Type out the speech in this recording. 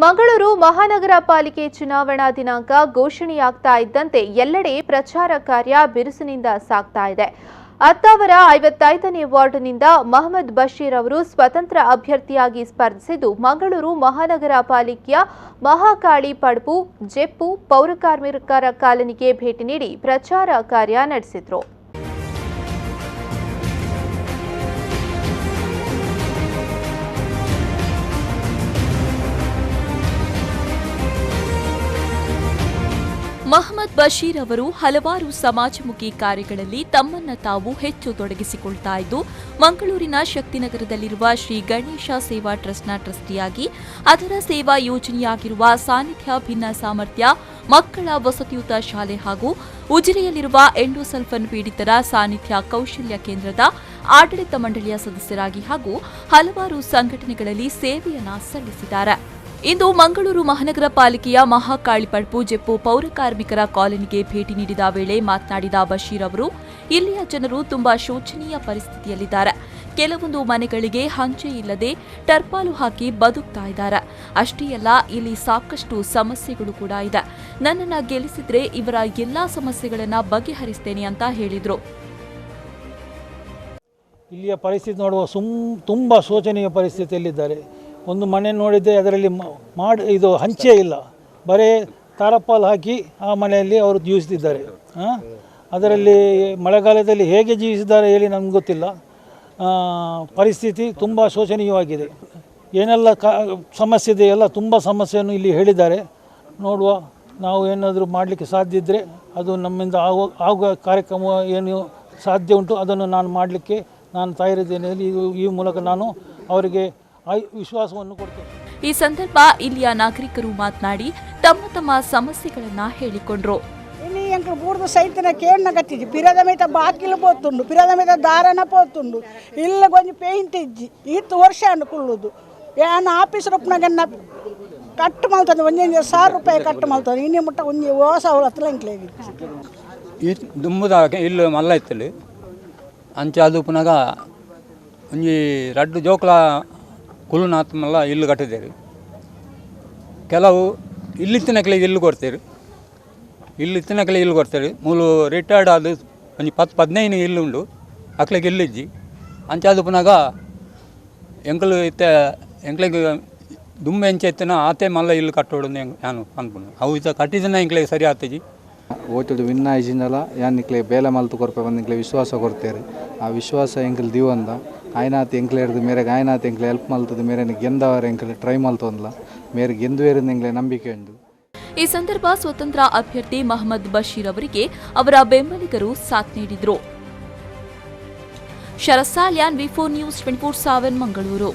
ಮಂಗಳೂರು ಮಹಾನಗರ ಪಾಲಿಕೆ ಚುನಾವಣಾ ದಿನಾಂಕ ಘೋಷಣೆಯಾಗ್ತಾ ಇದ್ದಂತೆ ಎಲ್ಲೆಡೆ ಪ್ರಚಾರ ಕಾರ್ಯ ಬಿರುಸಿನಿಂದ ಸಾಗ್ತಾ ಇದೆ. ಅತ್ತಾವರ 55ನೇ ವಾರ್ಡ್ನಿಂದ ಮಹಮ್ಮದ್ ಬಶೀರ್ ಅವರು ಸ್ವತಂತ್ರ ಅಭ್ಯರ್ಥಿಯಾಗಿ ಸ್ಪರ್ಧಿಸಿದ್ದು ಮಂಗಳೂರು ಮಹಾನಗರ ಪಾಲಿಕೆಯ ಮಹಾಕಾಳಿ ಪಡ್ಪು ಜೆಪ್ಪು ಪೌರಕಾರ್ಮಿಕರ ಕಾಲನಿಗೆ ಭೇಟಿ ನೀಡಿ ಪ್ರಚಾರ ಕಾರ್ಯ ನಡೆಸಿದರು. ಮಹಮ್ಮದ್ ಬಶೀರ್ ಅವರು ಹಲವಾರು ಸಮಾಜಮುಖಿ ಕಾರ್ಯಗಳಲ್ಲಿ ತಮ್ಮನ್ನ ತಾವು ಹೆಚ್ಚು ತೊಡಗಿಸಿಕೊಳ್ತಾ ಇದ್ದು, ಮಂಗಳೂರಿನ ಶಕ್ತಿನಗರದಲ್ಲಿರುವ ಶ್ರೀ ಗಣೇಶ ಸೇವಾ ಟ್ರಸ್ಟ್ನ ಟ್ರಸ್ಟಿಯಾಗಿ ಅದರ ಸೇವಾ ಯೋಜನೆಯಾಗಿರುವ ಸಾನ್ನಿಧ್ಯ ಭಿನ್ನ ಸಾಮರ್ಥ್ಯ ಮಕ್ಕಳ ವಸತಿಯುತ ಶಾಲೆ ಹಾಗೂ ಉಜಿರೆಯಲ್ಲಿರುವ ಎಂಡೋಸಲ್ಫನ್ ಪೀಡಿತರ ಸಾನ್ನಿಧ್ಯ ಕೌಶಲ್ಯ ಕೇಂದ್ರದ ಆಡಳಿತ ಮಂಡಳಿಯ ಸದಸ್ಯರಾಗಿ ಹಾಗೂ ಹಲವಾರು ಸಂಘಟನೆಗಳಲ್ಲಿ ಸೇವೆಯನ್ನ ಸಲ್ಲಿಸಿದ್ದಾರೆ. ಇಂದು ಮಂಗಳೂರು ಮಹಾನಗರ ಪಾಲಿಕೆಯ ಮಹಾಕಾಳಿ ಪಡ್ಪು ಜೆಪ್ಪು ಪೌರಕಾರ್ಮಿಕರ ಕಾಲನಿಗೆ ಭೇಟಿ ನೀಡಿದ ವೇಳೆ ಮಾತನಾಡಿದ ಬಶೀರ್ ಅವರು, ಇಲ್ಲಿಯ ಜನರು ತುಂಬಾ ಶೋಚನೀಯ ಪರಿಸ್ಥಿತಿಯಲ್ಲಿದ್ದಾರೆ. ಕೆಲವೊಂದು ಮನೆಗಳಿಗೆ ಹಂಚೆ ಇಲ್ಲದೆ ಟರ್ಪಾಲು ಹಾಕಿ ಬದುಕ್ತಾ ಇದ್ದಾರೆ. ಅಷ್ಟೇ ಅಲ್ಲ, ಇಲ್ಲಿ ಸಾಕಷ್ಟು ಸಮಸ್ಯೆಗಳು ಕೂಡ ಇದೆ. ನನ್ನನ್ನು ಗೆಲ್ಲಿಸಿದ್ರೆ ಇವರ ಎಲ್ಲಾ ಸಮಸ್ಯೆಗಳನ್ನ ಬಗೆಹರಿಸ್ತೇನೆ ಅಂತ ಹೇಳಿದ್ರು. ಇಲ್ಲಿಯ ಪರಿಸ್ಥಿತಿ ನೋಡುವ ತುಂಬಾ ಶೋಚನೀಯ ಪರಿಸ್ಥಿತಿಯಲ್ಲಿದ್ದಾರೆ. ಒಂದು ಮನೆ ನೋಡಿದರೆ ಅದರಲ್ಲಿ ಇದು ಹಂಚೆ ಇಲ್ಲ, ಬರೀ ತಾರಪಾಲ್ ಹಾಕಿ ಆ ಮನೆಯಲ್ಲಿ ಅವರು ಜೀವಿಸ್ತಿದ್ದಾರೆ. ಅದರಲ್ಲಿ ಮಳೆಗಾಲದಲ್ಲಿ ಹೇಗೆ ಜೀವಿಸಿದ್ದಾರೆ ಹೇಳಿ ನಮ್ಗೆ ಗೊತ್ತಿಲ್ಲ. ಪರಿಸ್ಥಿತಿ ತುಂಬ ಶೋಚನೀಯವಾಗಿದೆ. ಏನೆಲ್ಲ ಸಮಸ್ಯೆ ಇದೆಯಲ್ಲ, ತುಂಬ ಸಮಸ್ಯೆಯನ್ನು ಇಲ್ಲಿ ಹೇಳಿದ್ದಾರೆ. ನೋಡುವ, ನಾವು ಏನಾದರೂ ಮಾಡಲಿಕ್ಕೆ ಸಾಧ್ಯ ಇದ್ದರೆ ಅದು ನಮ್ಮಿಂದ ಆಗುವ ಕಾರ್ಯಕ್ರಮ ಏನು ಸಾಧ್ಯ ಉಂಟು ಅದನ್ನು ನಾನು ಮಾಡಲಿಕ್ಕೆ ನಾನು ತಯಾರಿದ್ದೇನೆ. ಈ ಮೂಲಕ ನಾನು ಅವರಿಗೆ ವಿಶ್ವಾಸವನ್ನು ಕೊಡ್ತೇನೆ. ಈ ಸಂದರ್ಭ ಇಲ್ಲಿಯ ನಾಗರಿಕರು ಮಾತನಾಡಿ ತಮ್ಮ ತಮ್ಮ ಸಮಸ್ಯೆಗಳನ್ನ ಹೇಳಿಕೊಂಡ್ರು. ಬೂರ್ದು ಸೈತನ ಕೇಳನ ಕತ್ತಿಜಿ ಪಿರದ ಮೇತ ಬಾಕಿಲು ಪೋತುಂಡು, ಪಿರದ ಮೇತ ದಾರನ ಪೋತುಂಡು, ಇಲ್ಲ ಕೊಂಚ ಪೇಂಟ್ ಇಜ್ಜಿ ಇತ್ತು ವರ್ಷ ಅನ್ಕೊಳ್ಳುದು. ಏನು ಆಫೀಸ್ ರೂಪನಾಗನ್ನ ಕಟ್ಟು ಮಾಡ್ತದೆ, 1,000 ರೂಪಾಯಿ ಕಟ್ಟು ಮಾಡ್ತದೆ. ಇನ್ನೇ ಮುಟ್ಟ ಒಂದು ಹೊಸ ಅವಳತ್ತಲ್ಲ ಇಂಕ್ಲೇಗಿತ್ತು ಈ ದುಮ್ಮದ ಇಲ್ಲು ಮಲ್ಲ ಇತ್ತಲ್ಲಿ ಅಂಚೆ ಅದು ಪುನಗ ಒಂಜಿ ರಡ್ಡು ಜೋಕ್ಲ ಕುಲುನಾತ್ ಮಲ್ಲ ಇಲ್ಲು ಕಟ್ಟಿದ್ದೇವೆ. ಕೆಲವು ಇಲ್ಲಿತ್ತಿನಕ್ಲಿಗೆ ಇಲ್ಲು ಕೊಡ್ತೇವೆ, ಇಲ್ಲಿತ್ತಿನಕ್ಲಿಗೆ ಇಲ್ಲು ಕೊಡ್ತೇವೆ. ಮೂಲು ರಿಟೈರ್ಡ್ ಆದ ಒಂದು 10-15 ಇಲ್ಲು ಉಂಡು ಅಕ್ಲಿಗೆ ಇಲ್ಲಿಜ್ಜಿ ಅಂಚೆ ಅದು ಪುನಗ ಎಂಕಲು ಇತ್ತೆ ಎಂಕ್ಲಿಗೆ ದುಮ್ಮೆ ಎಂಚೆ ಎತ್ತಿನ ಆತೆ ಮಲ್ಲ ಇಲ್ಲು ಕಟ್ಟೋಡು ನಾನು ಅನ್ಕೊಂಡು ಅವು ಇದು ಕಟ್ಟಿದ್ದನ್ನ ಎಂಕ್ಲಿಗೆ ಸರಿ ಆತಜಿ. ಓಟು ವಿನ್ನ ಐಜಿಂದಲ ಯಾನಿಕ್ಲೆ ಬೇಲೆ ಮಲ್ತು ಕೊರಪೆ ಬಂದಿಕ್ಲೆ ವಿಶ್ವಾಸ ಕೊಡ್ತೇವೆ. ಆ ವಿಶ್ವಾಸ ಎಂಕಲ್ ದಿವಂದ ಆಯ್ನಾತ್ ಎಂಕ್ಲೆ ಹಿಡಿದು ಮೇರೆಗೆ ಆಯ್ನಾತ್ ಎಂಕ್ಲೆ ಹೆಲ್ಪ್ ಮಲ್ತದ ಮೇರೆ ಗೆಂದವರ ಎಂಕ್ಲೆ ಟ್ರೈ ಮಲ್ತೊಂದ್ಲ ಮೇರೆ ಗೆಂದುವೇರಿಂದ ಎಂಕ್ಲೆ ನಂಬಿಕೆ ಉಂಟು. ಈ ಸಂದರ್ಭ ಸ್ವತಂತ್ರ ಅಭ್ಯರ್ಥಿ ಮಹಮ್ಮದ್ ಬಶೀರ್ ಅವರಿಗೆ ಅವರ ಬೆಂಬಲಿಗರು ಸಾಥ್ ನೀಡಿದ್ರು. ಶರಸಾಲ್ಯಾನ್ V4 News 24/7 ಮಂಗಳೂರು.